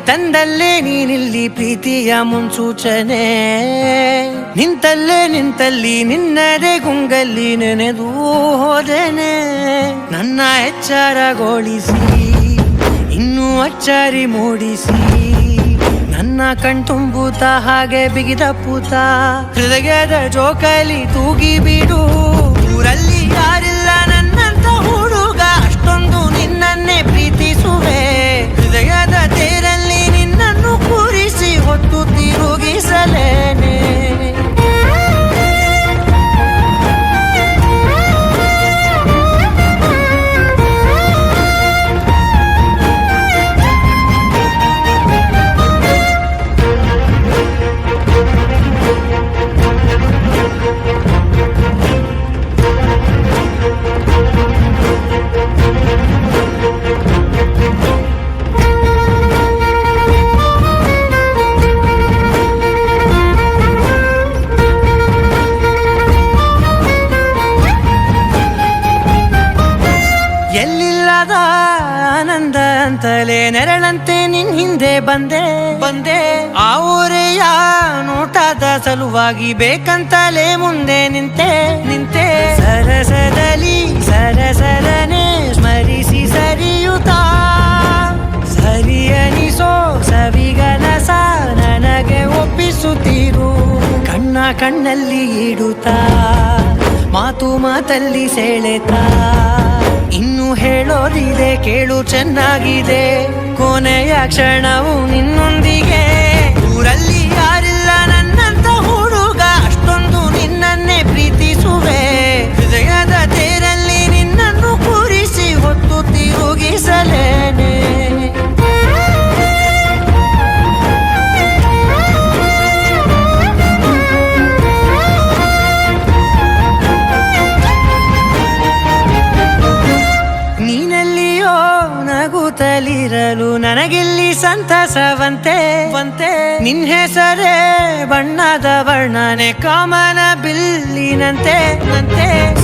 ತಂದಲ್ಲೇ ನೀನಿಲ್ಲಿ ಪ್ರೀತಿಯ ಮುನ್ಸೂಚನೆ. ನಿಂತಲ್ಲಿ ನಿನ್ನದೇ ಗುಂಗಲ್ಲಿ ನೆನೆದು ಹೋದೆನೆ. ನನ್ನ ಎಚ್ಚರಗೊಳಿಸಿ ಇನ್ನೂ ಅಚ್ಚರಿ ಮೂಡಿಸಿ ನನ್ನ ಕಣ್ತುಂಬುತ್ತ ಹಾಗೆ ಬಿಗಿದ ಪೂತ ಹೃದಯದ ಜೋಕಾಲಿ ತೂಗಿ ಬಿಡು. ಊರಲ್ಲಿ ಯಾರಿಲ್ಲ ನನ್ನಂತ ಹುಡುಗ, ಅಷ್ಟೊಂದು ನಿನ್ನನ್ನೇ ಪ್ರೀತಿಸುವೆ. ಹೃದಯದ ತೇರಲ್ಲಿ ನಿನ್ನನ್ನು ಕೂರಿಸಿ ಹೊತ್ತು ತಿರುಗಿಸಲೇನೆ. ಎಲ್ಲಿಲ್ಲದ ಆನಂದ ಅಂತಲೇ ನೆರಳಂತೆ ನಿನ್ ಹಿಂದೆ ಬಂದೆ. ಆ ಊರೆಯ ನೋಟದ ಸಲುವಾಗಿ ಬೇಕಂತಲೇ ಮುಂದೆ ನಿಂತೆ. ಸರಸದಲ್ಲಿ ಸರಸರನೆ ಸ್ಮರಿಸಿ ಸರಿಯುತ್ತಾ ಸರಿಯನಿಸೋ ಸವಿಗನಸ ನನಗೆ ಒಪ್ಪಿಸುತ್ತೀರು. ಕಣ್ಣಲ್ಲಿ ಇಡುತ್ತಾ ಮಾತಲ್ಲಿ ಸೆಳೆತಾ ಇನ್ನು ಹೇಳೋದಿದೆ ಕೇಳು ಚೆನ್ನಾಗಿದೆ. ಕೊನೆಯ ಕ್ಷಣವು ನಿನ್ನೊಂದಿಗೆ. ಊರಲ್ಲಿ ಯಾರಿಲ್ಲ ನನ್ನಂತ ಹುಡುಗ, ಅಷ್ಟೊಂದು ನಿನ್ನನ್ನೇ ಪ್ರೀತಿಸುವೆ. ಹೃದಯದ ತೇರಲ್ಲಿ ನಿನ್ನನ್ನು ಕೂರಿಸಿ ಹೊತ್ತು ತಿರುಗಿಸಲೇನೆ. ನೀನೆಲ್ಲಿಯೋ ನಗುತ್ತಲಿರಲು ನನಗಿಲ್ಲಿ ಸಂತಸವಂತೆ. ನಿನ್ ಹೆಸರೇ ಬಣ್ಣದ ವರ್ಣನೆ ಕಾಮನ ಬಿಲ್ಲಿನಂತೆ.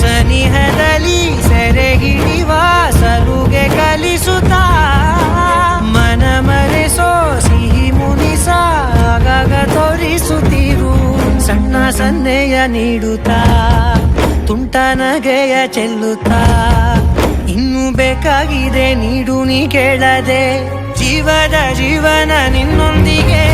ಸನಿಹದಲ್ಲಿ ಸೆರೆಗಿಡಿವ ಸಲುಗೆ ಕಲಿಸುತ್ತಾ ಮನ ಮರೆಸೋ ಸಿಹಿ ಮುನಿಸ ಆಗಾಗ ತೋರಿಸುತ್ತೀರು. ಸಣ್ಣ ಸನ್ನೆಯ ನೀಡುತ್ತಾ ತುಂಟ ನಗೆಯ ಚೆಲ್ಲುತ್ತಾ ಇನ್ನು ಬೇಕಾಗಿದೆ ನೀಡು ನೀ ಕೇಳದೆ. ಜೀವನ ನಿನ್ನೊಂದಿಗೆ.